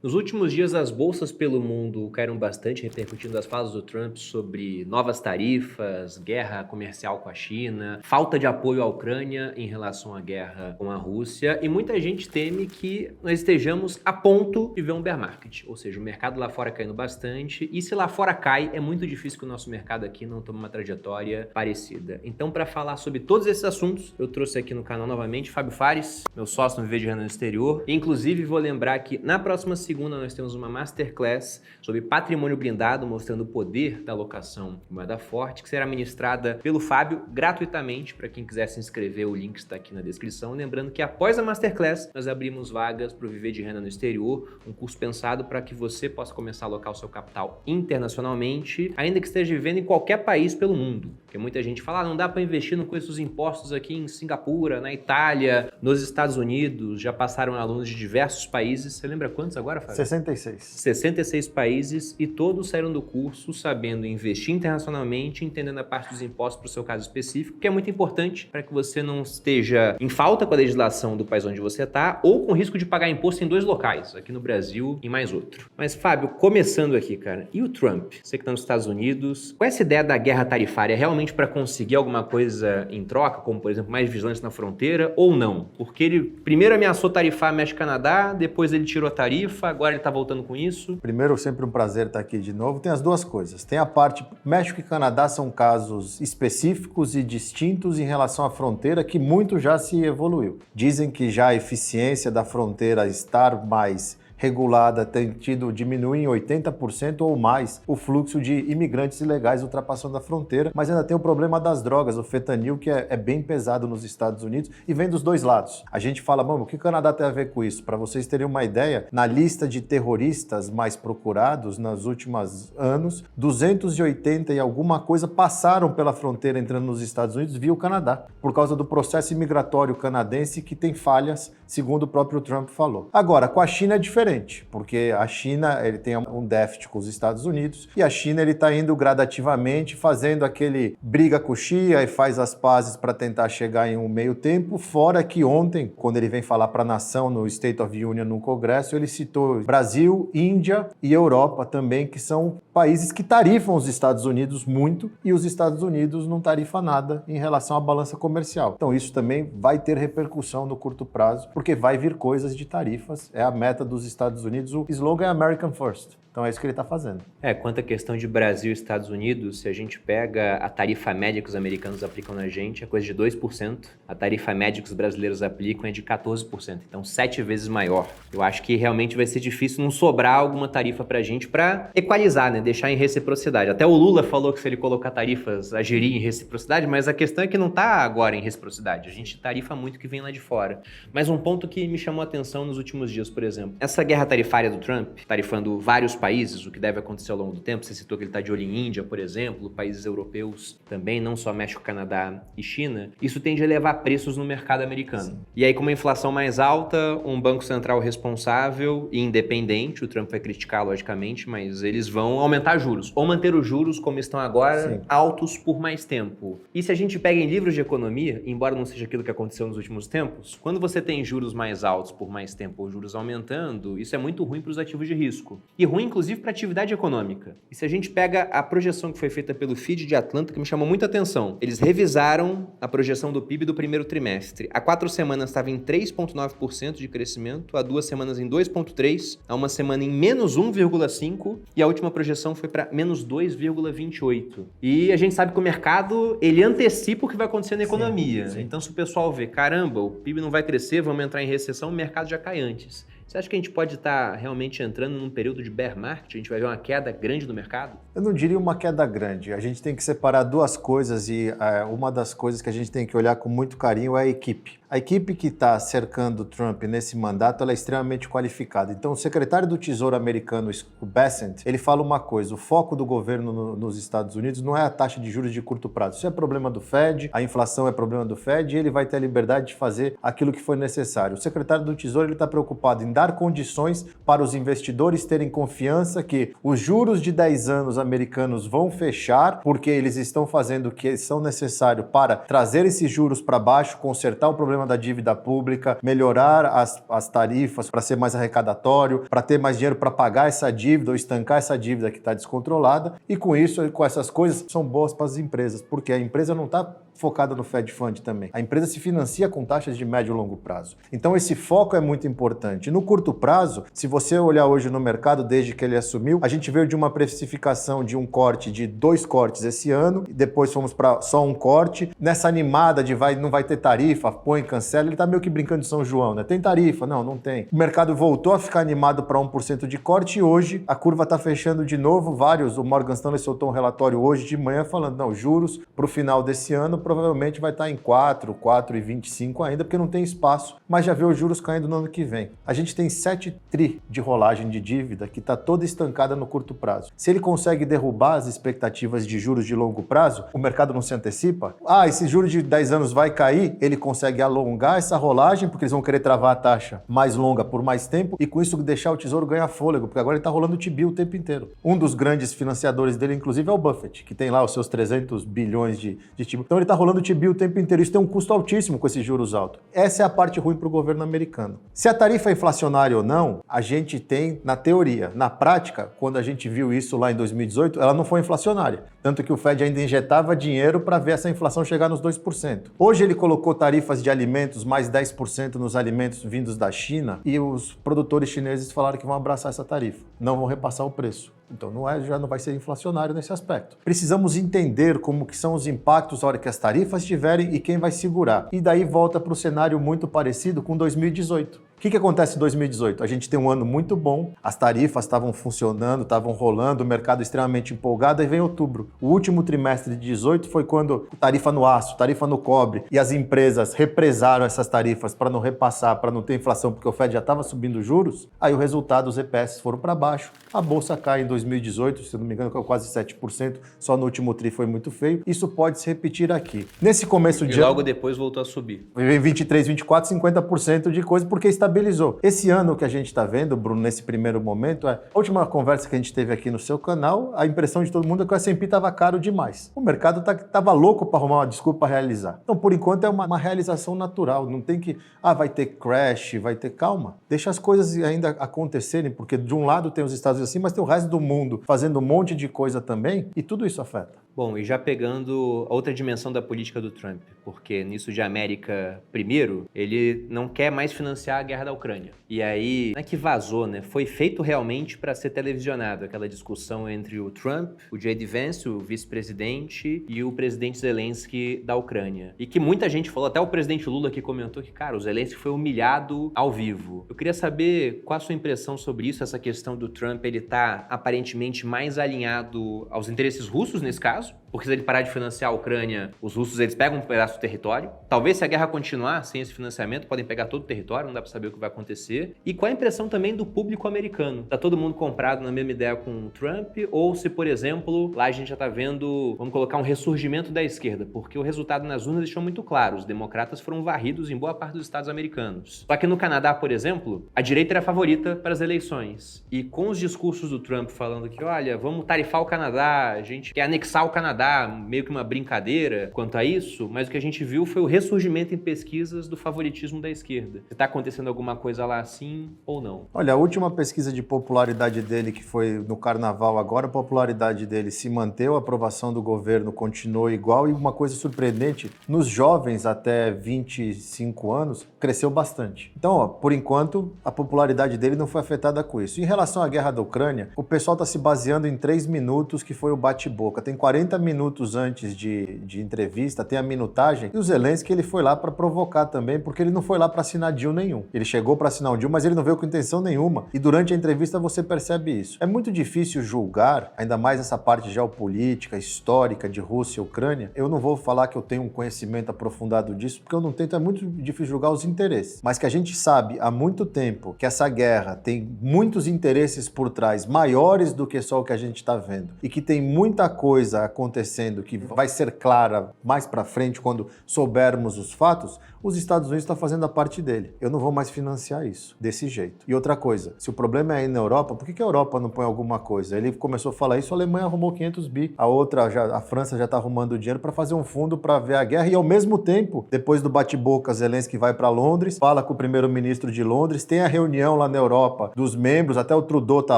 Nos últimos dias, as bolsas pelo mundo caíram bastante, repercutindo as falas do Trump sobre novas tarifas, guerra comercial com a China, falta de apoio à Ucrânia em relação à guerra com a Rússia, e muita gente teme que nós estejamos a ponto de ver um bear market, ou seja, o mercado lá fora caindo bastante, e se lá fora cai, é muito difícil que o nosso mercado aqui não tome uma trajetória parecida. Então, para falar sobre todos esses assuntos, eu trouxe aqui no canal novamente Fábio Fares, meu sócio no Viver de Renda no Exterior. Inclusive, vou lembrar que na próxima segunda nós temos uma Masterclass sobre patrimônio blindado, mostrando o poder da alocação em moeda forte, que será ministrada pelo Fábio gratuitamente. Para quem quiser se inscrever, o link está aqui na descrição. Lembrando que após a Masterclass, nós abrimos vagas para o Viver de Renda no Exterior, um curso pensado para que você possa começar a alocar o seu capital internacionalmente, ainda que esteja vivendo em qualquer país pelo mundo. Porque muita gente fala, não dá para investir no preço dos impostos aqui em Singapura, na Itália, nos Estados Unidos, já passaram alunos de diversos países. Você lembra quantos agora, Fábio? 66. 66 países e todos saíram do curso sabendo investir internacionalmente, entendendo a parte dos impostos para o seu caso específico, que é muito importante para que você não esteja em falta com a legislação do país onde você está ou com risco de pagar imposto em dois locais, aqui no Brasil e mais outro. Mas, Fábio, começando aqui, cara, e o Trump? Você que está nos Estados Unidos, qual é essa ideia da guerra tarifária? É realmente para conseguir alguma coisa em troca, como, por exemplo, mais vigilância na fronteira ou não? Porque ele primeiro ameaçou tarifar México e Canadá, depois ele tirou a tarifa, agora ele está voltando com isso? Primeiro, sempre um prazer estar aqui de novo. Tem as duas coisas. Tem a parte, México e Canadá são casos específicos e distintos em relação à fronteira que muito já se evoluiu. Dizem que já a eficiência da fronteira estar mais regulada tem diminuir em 80% ou mais o fluxo de imigrantes ilegais ultrapassando a fronteira, mas ainda tem o problema das drogas, o fentanil, que é bem pesado nos Estados Unidos e vem dos dois lados. A gente fala, mano, o que o Canadá tem a ver com isso? Para vocês terem uma ideia, na lista de terroristas mais procurados nos últimos anos, 280 e alguma coisa passaram pela fronteira entrando nos Estados Unidos via o Canadá, por causa do processo imigratório canadense que tem falhas, segundo o próprio Trump falou. Agora, com a China é diferente, porque a China ele tem um déficit com os Estados Unidos e a China ele está indo gradativamente fazendo aquele briga com o Xi e faz as pazes para tentar chegar em um meio tempo, fora que ontem, quando ele vem falar para a nação no State of Union no Congresso, ele citou Brasil, Índia e Europa também, que são países que tarifam os Estados Unidos muito e os Estados Unidos não tarifam nada em relação à balança comercial. Então isso também vai ter repercussão no curto prazo, porque vai vir coisas de tarifas, é a meta dos Estados Unidos, o slogan é American First. Então é isso que ele está fazendo. Quanto à questão de Brasil e Estados Unidos, se a gente pega a tarifa média que os americanos aplicam na gente, é coisa de 2%. A tarifa média que os brasileiros aplicam é de 14%. Então, 7 vezes maior. Eu acho que realmente vai ser difícil não sobrar alguma tarifa pra gente para equalizar, né? Deixar em reciprocidade. Até o Lula falou que se ele colocar tarifas, agiria em reciprocidade, mas a questão é que não tá agora em reciprocidade. A gente tarifa muito que vem lá de fora. Mas um ponto que me chamou a atenção nos últimos dias, por exemplo, essa guerra tarifária do Trump, tarifando vários países, o que deve acontecer ao longo do tempo. Você citou que ele está de olho em Índia, por exemplo, países europeus também, não só México, Canadá e China. Isso tende a elevar preços no mercado americano. Sim. E aí, com uma inflação mais alta, um banco central responsável e independente, o Trump vai criticar, logicamente, mas eles vão aumentar juros, ou manter os juros como estão agora, sim, altos por mais tempo. E se a gente pega em livros de economia, embora não seja aquilo que aconteceu nos últimos tempos, quando você tem juros mais altos por mais tempo ou juros aumentando, isso é muito ruim para os ativos de risco. E ruim, inclusive, para a atividade econômica. E se a gente pega a projeção que foi feita pelo FID de Atlanta, que me chamou muita atenção, eles revisaram a projeção do PIB do primeiro trimestre. Há 4 semanas estava em 3,9% de crescimento, há 2 semanas em 2,3%, há uma semana em menos 1,5% e a última projeção foi para menos 2,28%. E a gente sabe que o mercado, ele antecipa o que vai acontecer na economia. Sim. Então, se o pessoal vê, caramba, o PIB não vai crescer, vamos entrar em recessão, o mercado já cai antes. Você acha que a gente pode estar realmente entrando num período de bear market? A gente vai ver uma queda grande do mercado? Eu não diria uma queda grande. A gente tem que separar duas coisas e uma das coisas que a gente tem que olhar com muito carinho é a equipe. A equipe que está cercando o Trump nesse mandato ela é extremamente qualificada. Então, o secretário do Tesouro americano, o Bessent, ele fala uma coisa, o foco do governo nos Estados Unidos não é a taxa de juros de curto prazo. Isso é problema do Fed, a inflação é problema do Fed e ele vai ter a liberdade de fazer aquilo que for necessário. O secretário do Tesouro está preocupado em dar condições para os investidores terem confiança que os juros de 10 anos americanos vão fechar porque eles estão fazendo o que são necessário para trazer esses juros para baixo, consertar o problema problema da dívida pública, melhorar as tarifas para ser mais arrecadatório, para ter mais dinheiro para pagar essa dívida ou estancar essa dívida que está descontrolada. E com isso, com essas coisas, são boas para as empresas, porque a empresa não está focada no Fed Fund também. A empresa se financia com taxas de médio e longo prazo. Então esse foco é muito importante. No curto prazo, se você olhar hoje no mercado, desde que ele assumiu, a gente veio de uma precificação de um corte de 2 cortes esse ano, depois fomos para só um corte. Nessa animada de não vai ter tarifa, põe, cancela, ele está meio que brincando de São João, né? Tem tarifa? Não tem. O mercado voltou a ficar animado para 1% de corte e hoje a curva está fechando de novo. O Morgan Stanley soltou um relatório hoje de manhã falando, não, juros para o final desse ano provavelmente vai estar em 4,25 ainda, porque não tem espaço, mas já vê os juros caindo no ano que vem. A gente tem 7 tri de rolagem de dívida que está toda estancada no curto prazo. Se ele consegue derrubar as expectativas de juros de longo prazo, o mercado não se antecipa. Esse juros de 10 anos vai cair, ele consegue alongar essa rolagem, porque eles vão querer travar a taxa mais longa por mais tempo, e com isso deixar o tesouro ganhar fôlego, porque agora ele está rolando o T-bill o tempo inteiro. Um dos grandes financiadores dele, inclusive, é o Buffett, que tem lá os seus 300 bilhões de T-bill. Então ele está rolando o T-bill o tempo inteiro. Isso tem um custo altíssimo com esses juros altos. Essa é a parte ruim para o governo americano. Se a tarifa é inflacionária ou não, a gente tem na teoria. Na prática, quando a gente viu isso lá em 2018, ela não foi inflacionária. Tanto que o Fed ainda injetava dinheiro para ver essa inflação chegar nos 2%. Hoje ele colocou tarifas de alimentos mais 10% nos alimentos vindos da China e os produtores chineses falaram que vão abraçar essa tarifa. Não vão repassar o preço. Então já não vai ser inflacionário nesse aspecto. Precisamos entender como que são os impactos na hora que as tarifas estiverem e quem vai segurar. E daí volta para o cenário muito parecido com 2018. O que acontece em 2018? A gente tem um ano muito bom, as tarifas estavam funcionando, estavam rolando, o mercado extremamente empolgado, aí vem outubro. O último trimestre de 18 foi quando tarifa no aço, tarifa no cobre, e as empresas represaram essas tarifas para não repassar, para não ter inflação, porque o Fed já estava subindo juros. Aí o resultado, os EPS foram para baixo, a bolsa cai em 2018, se não me engano, quase 7%, só no último tri foi muito feio. Isso pode se repetir aqui. Nesse começo de ano... E logo depois voltou a subir. Vem 23, 24, 50% de coisa, porque estabilizou. Esse ano que a gente está vendo, Bruno, nesse primeiro momento, a última conversa que a gente teve aqui no seu canal, a impressão de todo mundo é que o S&P estava caro demais. O mercado estava louco para arrumar uma desculpa para realizar. Então, por enquanto, é uma realização natural. Não tem que, vai ter crash, vai ter calma. Deixa as coisas ainda acontecerem, porque de um lado tem os Estados Unidos assim, mas tem o resto do mundo fazendo um monte de coisa também, e tudo isso afeta. Bom, e já pegando a outra dimensão da política do Trump, porque nisso de América primeiro, ele não quer mais financiar a guerra da Ucrânia. E aí, não é que vazou, né? Foi feito realmente para ser televisionado, aquela discussão entre o Trump, o J.D. Vance, o vice-presidente, e o presidente Zelensky da Ucrânia. E que muita gente falou, até o presidente Lula que comentou que, cara, o Zelensky foi humilhado ao vivo. Eu queria saber qual a sua impressão sobre isso, essa questão do Trump, ele tá aparentemente mais alinhado aos interesses russos nesse caso, porque se ele parar de financiar a Ucrânia, os russos eles pegam um pedaço do território. Talvez se a guerra continuar sem esse financiamento, podem pegar todo o território, não dá para saber o que vai acontecer. E qual a impressão também do público americano? Tá todo mundo comprado na mesma ideia com o Trump? Ou se, por exemplo, lá a gente já tá vendo, vamos colocar um ressurgimento da esquerda, porque o resultado nas urnas deixou muito claro, os democratas foram varridos em boa parte dos estados americanos. Só que no Canadá, por exemplo, a direita era a favorita para as eleições. E com os discursos do Trump falando que, olha, vamos tarifar o Canadá, a gente quer anexar o Canadá, meio que uma brincadeira quanto a isso, mas o que a gente viu foi o ressurgimento em pesquisas do favoritismo da esquerda. Está acontecendo alguma coisa lá assim ou não? Olha, a última pesquisa de popularidade dele, que foi no Carnaval agora, a popularidade dele se manteve, a aprovação do governo continuou igual e uma coisa surpreendente, nos jovens até 25 anos, cresceu bastante. Então, por enquanto, a popularidade dele não foi afetada com isso. Em relação à guerra da Ucrânia, o pessoal está se baseando em 3 minutos, que foi o bate-boca. Tem 40 minutos antes de entrevista, tem a minutagem, e o Zelensky ele foi lá para provocar também, porque ele não foi lá para assinar deal nenhum. Ele chegou para assinar um deal, mas ele não veio com intenção nenhuma, e durante a entrevista você percebe isso. É muito difícil julgar, ainda mais essa parte geopolítica, histórica de Rússia e Ucrânia. Eu não vou falar que eu tenho um conhecimento aprofundado disso, porque eu não tento, é muito difícil julgar os interesses. Mas que a gente sabe há muito tempo que essa guerra tem muitos interesses por trás, maiores do que só o que a gente está vendo, e que tem muita coisa acontecendo, que vai ser clara mais para frente quando soubermos os fatos, os Estados Unidos estão fazendo a parte dele. Eu não vou mais financiar isso desse jeito. E outra coisa, se o problema é aí na Europa, por que a Europa não põe alguma coisa? Ele começou a falar isso, a Alemanha arrumou 500 bi. A França já está arrumando dinheiro para fazer um fundo para ver a guerra e ao mesmo tempo, depois do bate-boca, Zelensky vai para Londres, fala com o primeiro-ministro de Londres, tem a reunião lá na Europa dos membros, até o Trudeau está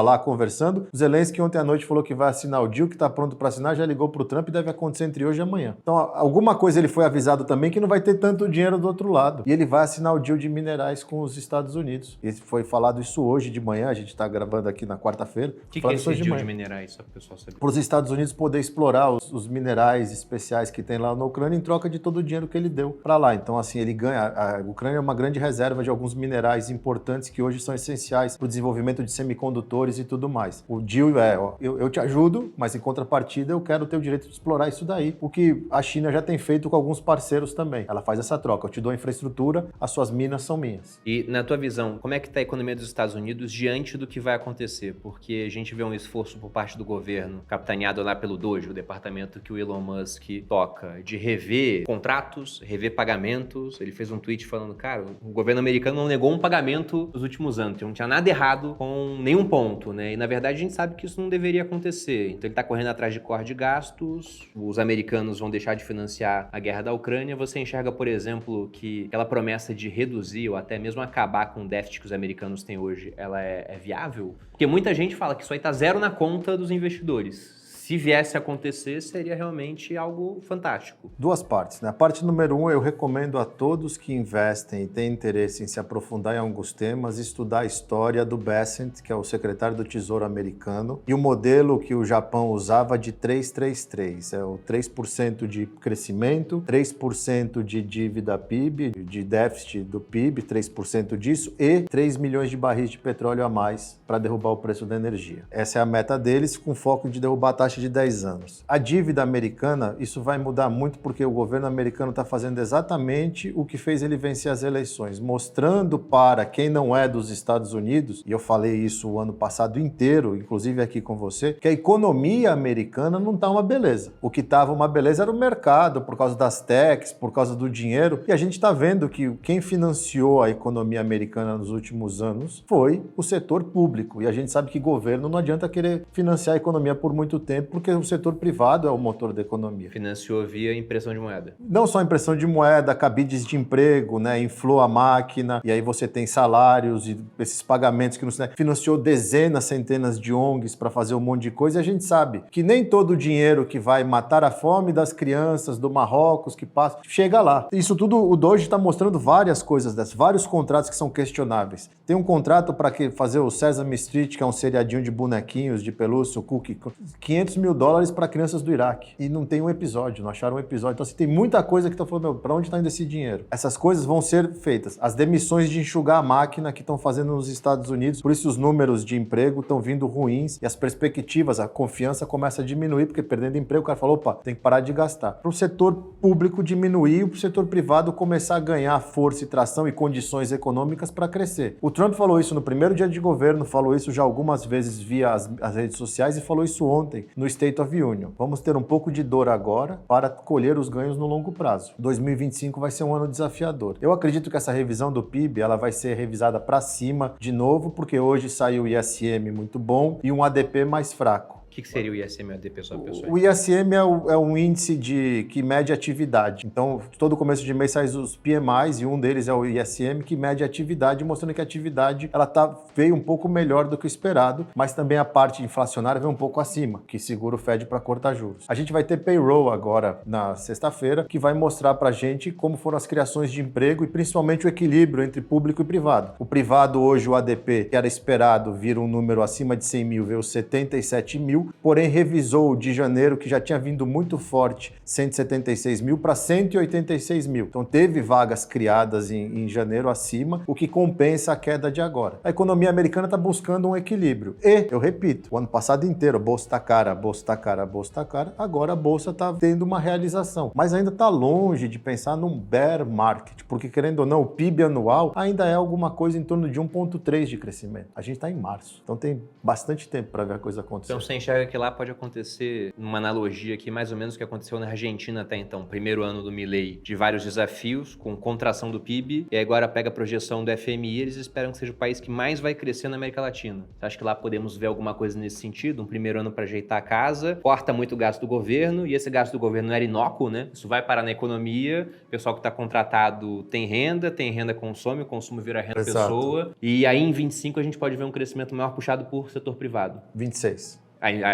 lá conversando. O Zelensky ontem à noite falou que vai assinar o deal, que está pronto para assinar, já ligou para o Trump e deve acontecer entre hoje e amanhã. Então, alguma coisa ele foi avisado também que não vai ter tanto dinheiro do outro lado. E ele vai assinar o deal de minerais com os Estados Unidos. E foi falado isso hoje de manhã, a gente está gravando aqui na quarta-feira. O que é esse deal de minerais, só para o pessoal saber? Para os Estados Unidos poder explorar os minerais especiais que tem lá na Ucrânia em troca de todo o dinheiro que ele deu para lá. Então, assim, ele ganha. A Ucrânia é uma grande reserva de alguns minerais importantes que hoje são essenciais para o desenvolvimento de semicondutores e tudo mais. O deal é, ó, eu te ajudo, mas em contrapartida eu quero ter o direito de explorar isso daí. O que a China já tem feito com alguns parceiros também. Ela faz essa troca. Eu te dou a infraestrutura, as suas minas são minhas. E, na tua visão, como é que está a economia dos Estados Unidos diante do que vai acontecer? Porque a gente vê um esforço por parte do governo, capitaneado lá pelo DOGE, o departamento que o Elon Musk toca, de rever contratos, rever pagamentos. Ele fez um tweet falando, cara, o governo americano não negou um pagamento nos últimos anos, não tinha nada errado com nenhum ponto, né? E, na verdade, a gente sabe que isso não deveria acontecer. Então, ele está correndo atrás de corte de gastos, os americanos vão deixar de financiar a guerra da Ucrânia. Você enxerga, por exemplo, que aquela promessa de reduzir ou até mesmo acabar com o déficit que os americanos têm hoje, ela é viável? Porque muita gente fala que isso aí tá zero na conta dos investidores. Se viesse a acontecer, seria realmente algo fantástico. Duas partes, né? A parte número 1, eu recomendo a todos que investem e têm interesse em se aprofundar em alguns temas, estudar a história do Bessent, que é o secretário do Tesouro americano, e o modelo que o Japão usava de 333. É o 3% de crescimento, 3% de dívida PIB, de déficit do PIB, 3% disso, e 3 milhões de barris de petróleo a mais para derrubar o preço da energia. Essa é a meta deles, com foco de derrubar a taxa de 10 anos. A dívida americana, isso vai mudar muito porque o governo americano está fazendo exatamente o que fez ele vencer as eleições, mostrando para quem não é dos Estados Unidos, e eu falei isso o ano passado inteiro, inclusive aqui com você, que a economia americana não está uma beleza. O que estava uma beleza era o mercado, por causa das techs, por causa do dinheiro, e a gente está vendo que quem financiou a economia americana nos últimos anos foi o setor público, e a gente sabe que governo não adianta querer financiar a economia por muito tempo, porque o setor privado é o motor da economia. Financiou via impressão de moeda. Não só impressão de moeda, cabides de emprego, né? Inflou a máquina, e aí você tem salários e esses pagamentos que não se... Financiou dezenas, centenas de ONGs para fazer um monte de coisa, e a gente sabe que nem todo o dinheiro que vai matar a fome das crianças do Marrocos que passa, chega lá. Isso tudo, o Doge está mostrando várias coisas dessas, vários contratos que são questionáveis. Tem um contrato para fazer o Sesame Street, que é um seriadinho de bonequinhos, de pelúcia, o cookie, $500 mil para crianças do Iraque. E não tem um episódio, não acharam um episódio. Então, assim, tem muita coisa que estão falando, para onde está indo esse dinheiro? Essas coisas vão ser feitas. As demissões de enxugar a máquina que estão fazendo nos Estados Unidos, por isso os números de emprego estão vindo ruins e as perspectivas, a confiança começa a diminuir, porque perdendo emprego, o cara falou, opa, tem que parar de gastar. Para o setor público diminuir e para o setor privado começar a ganhar força e tração e condições econômicas para crescer. O Trump falou isso no primeiro dia de governo, falou isso já algumas vezes via as redes sociais e falou isso ontem no State of Union. Vamos ter um pouco de dor agora para colher os ganhos no longo prazo. 2025 vai ser um ano desafiador. Eu acredito que essa revisão do PIB ela vai ser revisada para cima de novo, porque hoje saiu o ISM muito bom e um ADP mais fraco. O que seria o ISM e o ADP, só pessoal? O ISM é um índice que mede atividade. Então, todo começo de mês sai os PMIs e um deles é o ISM, que mede atividade, mostrando que a atividade ela veio um pouco melhor do que o esperado, mas também a parte inflacionária veio um pouco acima, que segura o Fed para cortar juros. A gente vai ter payroll agora na sexta-feira, que vai mostrar para a gente como foram as criações de emprego e principalmente o equilíbrio entre público e privado. O privado hoje, o ADP, que era esperado vir um número acima de 100 mil, veio 77 mil, porém revisou o de janeiro, que já tinha vindo muito forte, 176 mil para 186 mil. Então teve vagas criadas em janeiro acima, o que compensa a queda de agora. A economia americana está buscando um equilíbrio. E, eu repito, o ano passado inteiro, a bolsa está cara, a bolsa está cara, a bolsa está cara, agora a bolsa está tendo uma realização. Mas ainda está longe de pensar num bear market, porque querendo ou não, o PIB anual ainda é alguma coisa em torno de 1,3 de crescimento. A gente está em março, então tem bastante tempo para ver a coisa acontecer. Então você enxerga pega que lá pode acontecer, uma analogia aqui, mais ou menos o que aconteceu na Argentina até então. Primeiro ano do Milei, de vários desafios, com contração do PIB, e agora pega a projeção do FMI, eles esperam que seja o país que mais vai crescer na América Latina. Você acha que lá podemos ver alguma coisa nesse sentido? Um primeiro ano para ajeitar a casa, corta muito o gasto do governo, e esse gasto do governo não era inócuo, né? Isso vai parar na economia, o pessoal que está contratado tem renda consome, o consumo vira renda pessoa, e aí em 25 a gente pode ver um crescimento maior puxado por setor privado. 26.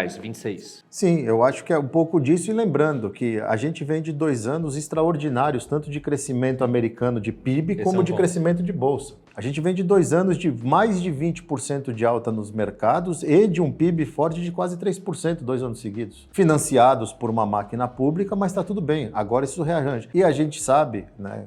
Isso, 26. Sim, eu acho que é um pouco disso, e lembrando que a gente vem de 2 anos extraordinários, tanto de crescimento americano de PIB, como de crescimento de bolsa. A gente vem de 2 anos de mais de 20% de alta nos mercados e de um PIB forte de quase 3%, 2 anos seguidos. Financiados por uma máquina pública, mas está tudo bem, agora isso rearranja. E a gente sabe, né?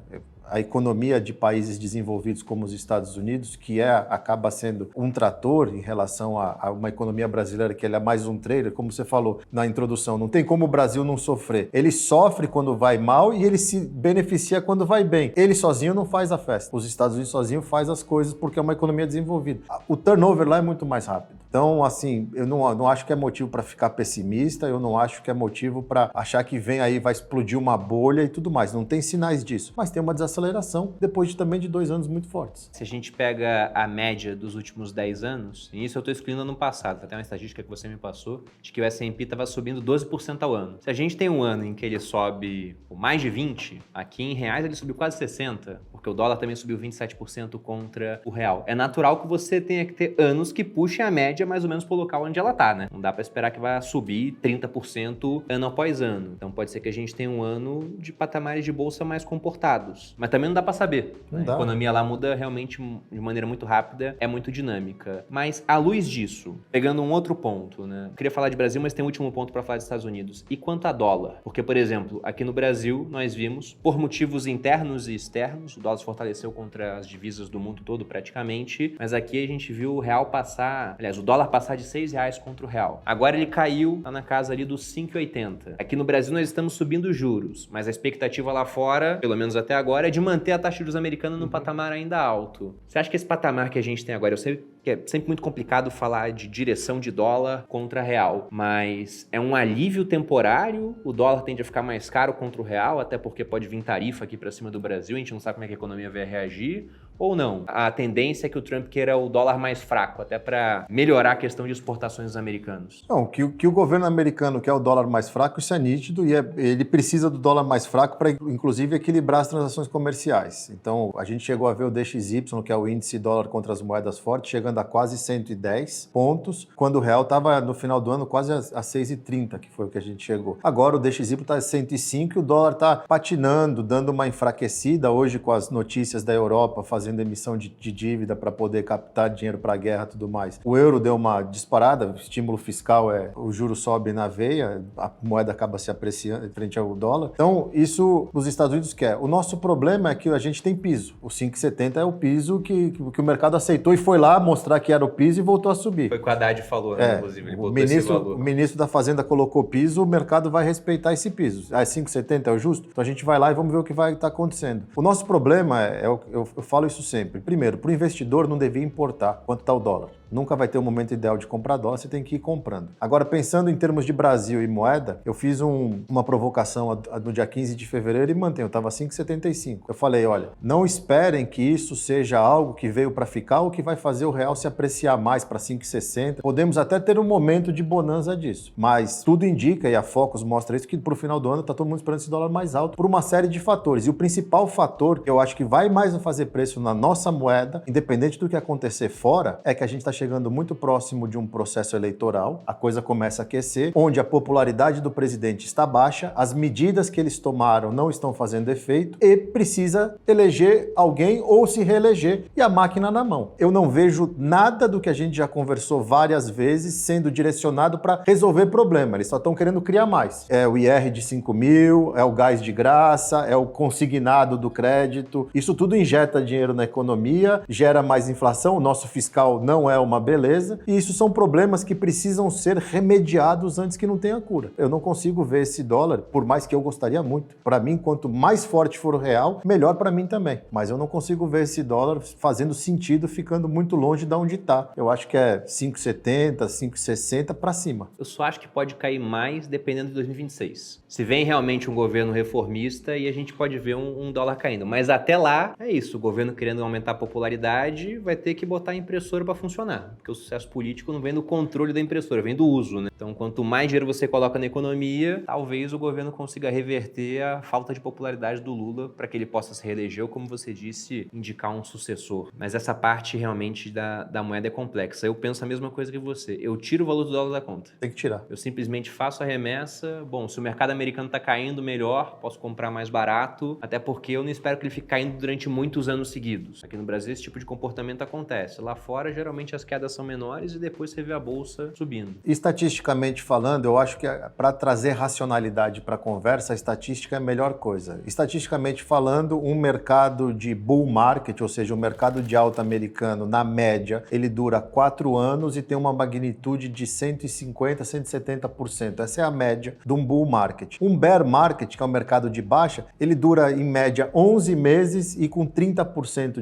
A economia de países desenvolvidos como os Estados Unidos, que acaba sendo um trator em relação a uma economia brasileira, que ele é mais um trailer, como você falou na introdução, não tem como o Brasil não sofrer. Ele sofre quando vai mal e ele se beneficia quando vai bem. Ele sozinho não faz a festa. Os Estados Unidos sozinho faz as coisas porque é uma economia desenvolvida. O turnover lá é muito mais rápido. Então, assim, eu não acho que é motivo para ficar pessimista, eu não acho que é motivo para achar que vem aí, vai explodir uma bolha e tudo mais. Não tem sinais disso, mas tem uma desaceleração depois também de 2 anos muito fortes. Se a gente pega a média dos últimos 10 anos, e isso eu estou excluindo ano passado, até uma estatística que você me passou, de que o S&P estava subindo 12% ao ano. Se a gente tem um ano em que ele sobe mais de 20%, aqui em reais ele subiu quase 60%, porque o dólar também subiu 27% contra o real. É natural que você tenha que ter anos que puxem a média mais ou menos pro local onde ela tá, né? Não dá para esperar que vai subir 30% ano após ano. Então pode ser que a gente tenha um ano de patamares de bolsa mais comportados. Mas também não dá para saber. Né? A economia lá muda realmente de maneira muito rápida, é muito dinâmica. Mas à luz disso, pegando um outro ponto, né? Eu queria falar de Brasil, mas tem um último ponto para falar dos Estados Unidos. E quanto a dólar? Porque, por exemplo, aqui no Brasil, nós vimos, por motivos internos e externos, o dólar se fortaleceu contra as divisas do mundo todo praticamente, mas aqui a gente viu o real passar, aliás, o dólar passar de R$6 contra o real. Agora ele caiu, tá na casa ali dos 5,80. Aqui no Brasil nós estamos subindo juros, mas a expectativa lá fora, pelo menos até agora, é de manter a taxa de juros americana num patamar ainda alto. Você acha que esse patamar que a gente tem agora, eu sei que é sempre muito complicado falar de direção de dólar contra real, mas é um alívio temporário? O dólar tende a ficar mais caro contra o real, até porque pode vir tarifa aqui para cima do Brasil, a gente não sabe como é que a economia vai reagir, ou não? A tendência é que o Trump queira o dólar mais fraco, até para melhorar a questão de exportações dos americanos. Não, que o governo americano quer o dólar mais fraco, isso é nítido, e ele precisa do dólar mais fraco para, inclusive, equilibrar as transações comerciais. Então, a gente chegou a ver o DXY, que é o índice dólar contra as moedas fortes, chegando a quase 110 pontos, quando o real estava, no final do ano, quase a 6,30, que foi o que a gente chegou. Agora, o DXY está a 105 e o dólar está patinando, dando uma enfraquecida hoje com as notícias da Europa, fazendo emissão de dívida para poder captar dinheiro para a guerra e tudo mais. O euro deu uma disparada, o estímulo fiscal o juro sobe na veia, a moeda acaba se apreciando frente ao dólar. Então, isso os Estados Unidos quer. O nosso problema é que a gente tem piso. O 5,70 é o piso que o mercado aceitou e foi lá mostrar que era o piso e voltou a subir. Foi o que o Haddad falou, né? Inclusive, ele botou esse valor. O ministro da Fazenda colocou piso, o mercado vai respeitar esse piso. 5,70 é o justo? Então a gente vai lá e vamos ver o que vai estar acontecendo. O nosso problema eu falo isso sempre. Primeiro, para o investidor não devia importar quanto está o dólar. Nunca vai ter um momento ideal de comprar dólar, você tem que ir comprando. Agora, pensando em termos de Brasil e moeda, eu fiz uma provocação no dia 15 de fevereiro e mantenho, eu estava 5,75. Eu falei, olha, não esperem que isso seja algo que veio para ficar ou que vai fazer o real se apreciar mais para 5,60. Podemos até ter um momento de bonança disso, mas tudo indica, e a Focus mostra isso, que para o final do ano está todo mundo esperando esse dólar mais alto por uma série de fatores. E o principal fator que eu acho que vai mais fazer preço na nossa moeda, independente do que acontecer fora, é que a gente está chegando muito próximo de um processo eleitoral, a coisa começa a aquecer, onde a popularidade do presidente está baixa, as medidas que eles tomaram não estão fazendo efeito e precisa eleger alguém ou se reeleger e a máquina na mão. Eu não vejo nada do que a gente já conversou várias vezes sendo direcionado para resolver problema, eles só estão querendo criar mais. É o IR de 5 mil, é o gás de graça, é o consignado do crédito, isso tudo injeta dinheiro na economia, gera mais inflação, o nosso fiscal não é o uma beleza, e isso são problemas que precisam ser remediados antes que não tenha cura. Eu não consigo ver esse dólar, por mais que eu gostaria muito. Para mim, quanto mais forte for o real, melhor para mim também. Mas eu não consigo ver esse dólar fazendo sentido, ficando muito longe de onde está. Eu acho que é 5,70, 5,60 para cima. Eu só acho que pode cair mais dependendo de 2026. Se vem realmente um governo reformista e a gente pode ver um dólar caindo. Mas até lá, é isso. O governo querendo aumentar a popularidade vai ter que botar a impressora para funcionar. Porque o sucesso político não vem do controle da impressora, vem do uso, né? Então, quanto mais dinheiro você coloca na economia, talvez o governo consiga reverter a falta de popularidade do Lula para que ele possa se reeleger ou, como você disse, indicar um sucessor. Mas essa parte realmente da moeda é complexa. Eu penso a mesma coisa que você. Eu tiro o valor do dólar da conta. Tem que tirar. Eu simplesmente faço a remessa. Bom, se o mercado americano está caindo melhor, posso comprar mais barato, até porque eu não espero que ele fique caindo durante muitos anos seguidos. Aqui no Brasil esse tipo de comportamento acontece. Lá fora, geralmente as quedas são menores e depois você vê a bolsa subindo. Estatisticamente falando, eu acho que para trazer racionalidade para a conversa, a estatística é a melhor coisa. Estatisticamente falando, um mercado de bull market, ou seja, um mercado de alta americano, na média, ele dura 4 anos e tem uma magnitude de 150%, 170%. Essa é a média de um bull market. Um bear market, que é o mercado de baixa, ele dura em média 11 meses e com 30%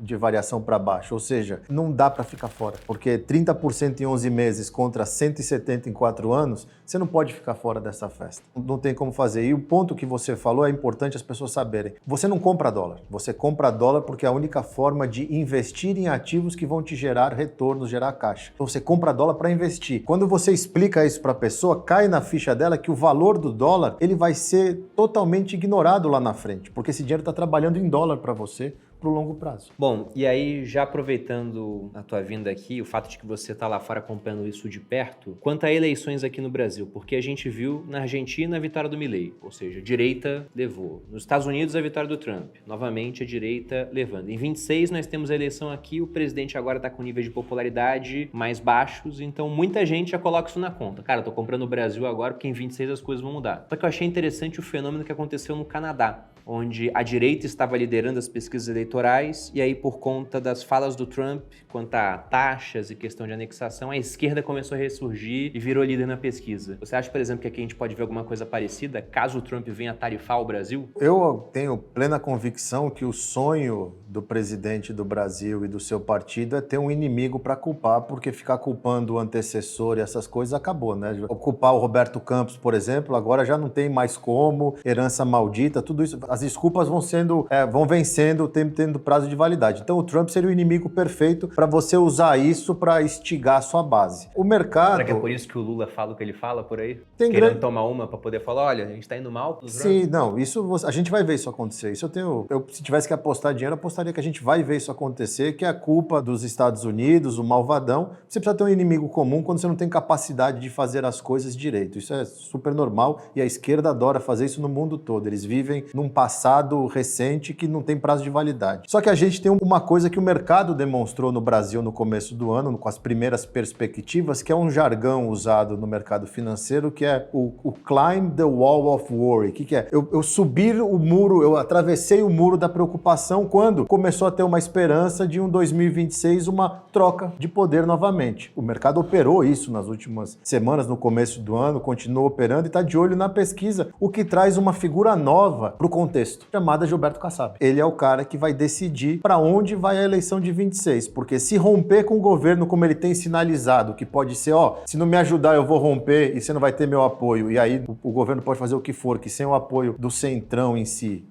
de variação para baixo. Ou seja, não dá para ficar fora, porque 30% em 11 meses contra 170 em 4 anos, você não pode ficar fora dessa festa. Não tem como fazer. E o ponto que você falou é importante as pessoas saberem. Você não compra dólar. Você compra dólar porque é a única forma de investir em ativos que vão te gerar retornos, gerar caixa. Então você compra dólar para investir. Quando você explica isso para a pessoa, cai na ficha dela que o valor do dólar ele vai ser totalmente ignorado lá na frente, porque esse dinheiro está trabalhando em dólar para você para o longo prazo. Bom, e aí já aproveitando a tua vinda aqui, o fato de que você está lá fora acompanhando isso de perto, quanto a eleições aqui no Brasil, porque a gente viu na Argentina a vitória do Milei, ou seja, a direita levou. Nos Estados Unidos a vitória do Trump, novamente a direita levando. Em 26 nós temos a eleição aqui, o presidente agora está com níveis de popularidade mais baixos, então muita gente já coloca isso na conta. Cara, eu tô comprando o Brasil agora porque em 26 as coisas vão mudar. Só que eu achei interessante o fenômeno que aconteceu no Canadá, onde a direita estava liderando as pesquisas eleitorais e aí por conta das falas do Trump quanto a taxas e questão de anexação, a esquerda começou a ressurgir e virou líder na pesquisa. Você acha, por exemplo, que aqui a gente pode ver alguma coisa parecida caso o Trump venha tarifar o Brasil? Eu tenho plena convicção que o sonho do presidente do Brasil e do seu partido é ter um inimigo para culpar, porque ficar culpando o antecessor e essas coisas acabou, né? Culpar o Roberto Campos, por exemplo, agora já não tem mais como, herança maldita, tudo isso. As desculpas vão vencendo, tendo prazo de validade. Então o Trump seria o inimigo perfeito para você usar isso para instigar a sua base. O mercado... Será que é por isso que o Lula fala o que ele fala por aí? Querendo tomar uma para poder falar, olha, a gente está indo mal pro Trump? Sim, não, a gente vai ver isso acontecer. Isso se tivesse que apostar dinheiro, apostaria que a gente vai ver isso acontecer, que é a culpa dos Estados Unidos, o malvadão. Você precisa ter um inimigo comum quando você não tem capacidade de fazer as coisas direito. Isso é super normal e a esquerda adora fazer isso no mundo todo. Eles vivem num passado recente que não tem prazo de validade. Só que a gente tem uma coisa que o mercado demonstrou no Brasil no começo do ano, com as primeiras perspectivas, que é um jargão usado no mercado financeiro, que é o climb the wall of worry. O que é? Eu subir o muro, eu atravessei o muro da preocupação quando começou a ter uma esperança de um 2026, uma troca de poder novamente. O mercado operou isso nas últimas semanas, no começo do ano, continuou operando e está de olho na pesquisa, o que traz uma figura nova para o contexto, chamada Gilberto Kassab. Ele é o cara que vai decidir para onde vai a eleição de 26, porque se romper com o governo como ele tem sinalizado, que pode ser, se não me ajudar eu vou romper e você não vai ter meu apoio, e aí o governo pode fazer o que for, que sem o apoio do centrão em si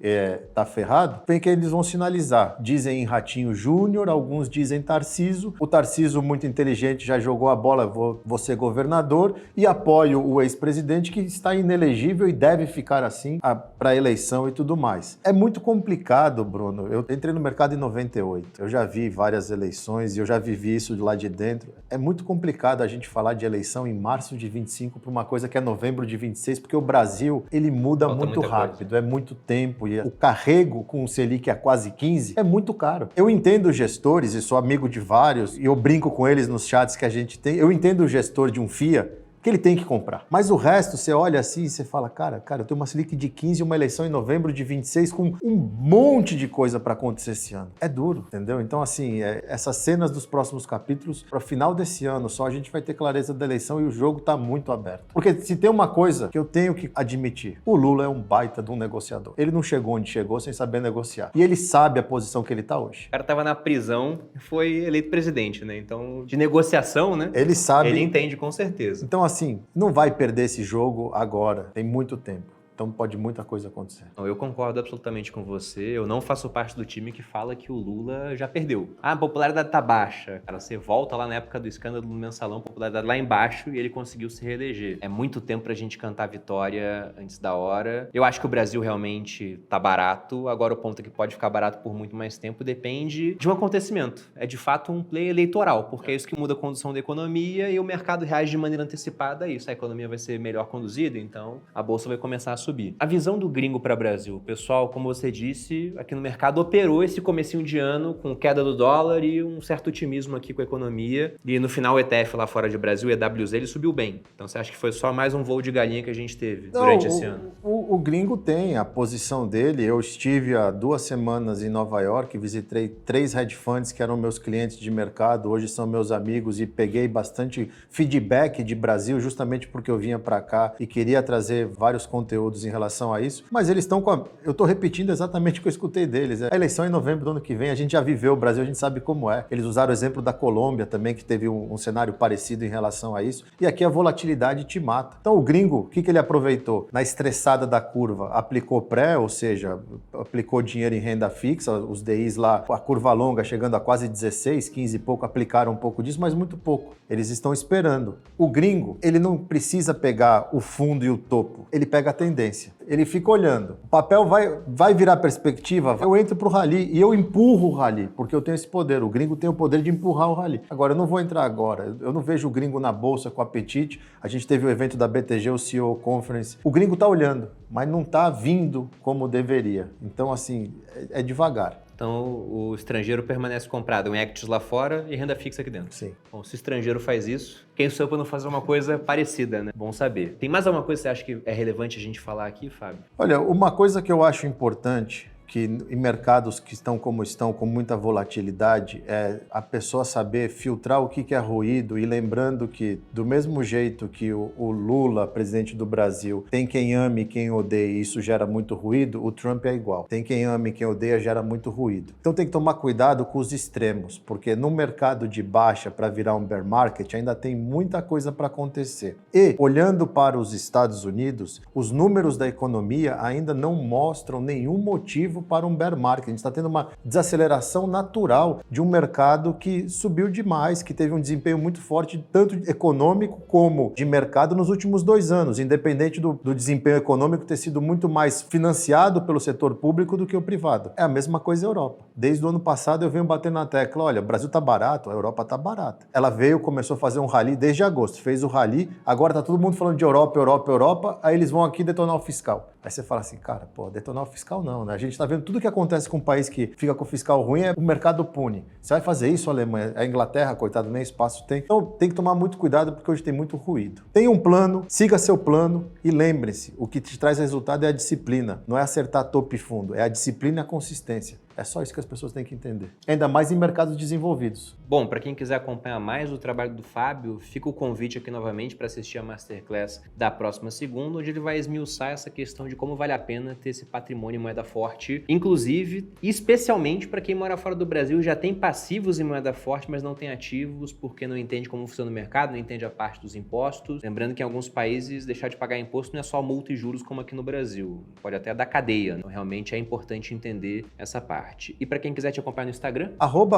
tá ferrado, bem que eles vão sinalizar. Dizem Ratinho Júnior, alguns dizem Tarcísio. O Tarcísio, muito inteligente, já jogou a bola, vou ser governador, e apoio o ex-presidente que está inelegível e deve ficar assim para a eleição e tudo mais. É muito complicado, Bruno. Eu entrei no mercado em 98. Eu já vi várias eleições e eu já vivi isso de lá de dentro. É muito complicado a gente falar de eleição em março de 25 para uma coisa que é novembro de 26, porque o Brasil, ele muda muito rápido, é muito tempo e o carrego com o Selic a quase 15 é muito caro. Eu entendo gestores e sou amigo de vários e eu brinco com eles nos chats que a gente tem. Eu entendo o gestor de um FIA que ele tem que comprar. Mas o resto, você olha assim e você fala, cara, eu tenho uma Selic de 15 e uma eleição em novembro de 26 com um monte de coisa para acontecer esse ano. É duro, entendeu? Então, assim, essas cenas dos próximos capítulos, para final desse ano só a gente vai ter clareza da eleição e o jogo tá muito aberto. Porque se tem uma coisa que eu tenho que admitir, o Lula é um baita de um negociador. Ele não chegou onde chegou sem saber negociar. E ele sabe a posição que ele tá hoje. O cara tava na prisão e foi eleito presidente, né? Então, de negociação, né? Ele sabe. Ele entende com certeza. Então, assim, não vai perder esse jogo agora. Tem muito tempo. Então pode muita coisa acontecer. Eu concordo absolutamente com você. Eu não faço parte do time que fala que o Lula já perdeu. A popularidade tá baixa. Cara, você volta lá na época do escândalo do Mensalão, a popularidade lá embaixo e ele conseguiu se reeleger. É muito tempo pra gente cantar vitória antes da hora. Eu acho que o Brasil realmente tá barato. Agora o ponto é que pode ficar barato por muito mais tempo depende de um acontecimento. É de fato um play eleitoral, porque é isso que muda a condução da economia e o mercado reage de maneira antecipada a isso. A economia vai ser melhor conduzida, então a bolsa vai começar a subir. A visão do gringo para o Brasil, pessoal, como você disse, aqui no mercado operou esse comecinho de ano com queda do dólar e um certo otimismo aqui com a economia. E no final o ETF lá fora de Brasil, o EWZ, ele subiu bem. Então você acha que foi só mais um voo de galinha que a gente teve durante esse ano? O gringo tem a posição dele. Eu estive há 2 semanas em Nova York, visitei 3 hedge funds que eram meus clientes de mercado, hoje são meus amigos e peguei bastante feedback de Brasil justamente porque eu vinha para cá e queria trazer vários conteúdos em relação a isso, mas eles estão com eu estou repetindo exatamente o que eu escutei deles. A eleição é em novembro do ano que vem, a gente já viveu o Brasil, a gente sabe como é. Eles usaram o exemplo da Colômbia também, que teve um cenário parecido em relação a isso, e aqui a volatilidade te mata. Então o gringo, o que ele aproveitou? Na estressada da curva, aplicou pré, ou seja, aplicou dinheiro em renda fixa, os DIs lá, a curva longa chegando a quase 16, 15 e pouco, aplicaram um pouco disso, mas muito pouco. Eles estão esperando. O gringo, ele não precisa pegar o fundo e o topo, ele pega a tendência. Ele fica olhando. O papel vai virar perspectiva, eu entro pro rally e eu empurro o rally, porque eu tenho esse poder. O gringo tem o poder de empurrar o rally. Agora, eu não vou entrar agora. Eu não vejo o gringo na bolsa com apetite. A gente teve o evento da BTG, o CEO Conference. O gringo tá olhando, mas não tá vindo como deveria. Então, assim, é devagar. Então, o estrangeiro permanece comprado em equities lá fora e renda fixa aqui dentro. Sim. Bom, se o estrangeiro faz isso, quem sou eu para não fazer uma coisa parecida, né? Bom saber. Tem mais alguma coisa que você acha que é relevante a gente falar aqui, Fábio? Olha, uma coisa que eu acho importante, que em mercados que estão, com muita volatilidade, é a pessoa saber filtrar o que é ruído e lembrando que, do mesmo jeito que o Lula, presidente do Brasil, tem quem ame e quem odeia e isso gera muito ruído, o Trump é igual. Tem quem ame e quem odeia, gera muito ruído. Então tem que tomar cuidado com os extremos, porque no mercado de baixa, para virar um bear market, ainda tem muita coisa para acontecer. E, olhando para os Estados Unidos, os números da economia ainda não mostram nenhum motivo para um bear market. A gente está tendo uma desaceleração natural de um mercado que subiu demais, que teve um desempenho muito forte, tanto econômico como de mercado nos últimos 2 anos, independente do desempenho econômico ter sido muito mais financiado pelo setor público do que o privado. É a mesma coisa na Europa. Desde o ano passado eu venho batendo na tecla, olha, o Brasil está barato, a Europa está barata. Ela veio, começou a fazer um rally desde agosto, fez o rally, agora está todo mundo falando de Europa, aí eles vão aqui detonar o fiscal. Aí você fala assim, cara, detonar o fiscal não, né? A gente está vendo tudo que acontece com um país que fica com o fiscal ruim, o mercado pune. Você vai fazer isso, a Alemanha, a Inglaterra, coitado, nem espaço tem. Então tem que tomar muito cuidado porque hoje tem muito ruído. Tenha um plano, siga seu plano e lembre-se, o que te traz resultado é a disciplina, não é acertar topo e fundo, é a disciplina e a consistência. É só isso que as pessoas têm que entender. Ainda mais em mercados desenvolvidos. Bom, para quem quiser acompanhar mais o trabalho do Fábio, fica o convite aqui novamente para assistir a Masterclass da próxima segunda, onde ele vai esmiuçar essa questão de como vale a pena ter esse patrimônio em moeda forte, inclusive, especialmente para quem mora fora do Brasil e já tem passivos em moeda forte, mas não tem ativos, porque não entende como funciona o mercado, não entende a parte dos impostos. Lembrando que em alguns países deixar de pagar imposto não é só multa e juros como aqui no Brasil, pode até dar cadeia. Então, realmente é importante entender essa parte. E para quem quiser te acompanhar no Instagram?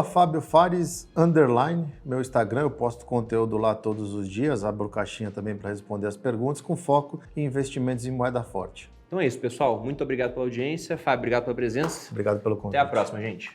@FábioFares_, meu Instagram, eu posto conteúdo lá todos os dias, abro caixinha também para responder as perguntas, com foco em investimentos em moeda forte. Então é isso, pessoal. Muito obrigado pela audiência. Fábio, obrigado pela presença. Obrigado pelo convite. Até a próxima, gente.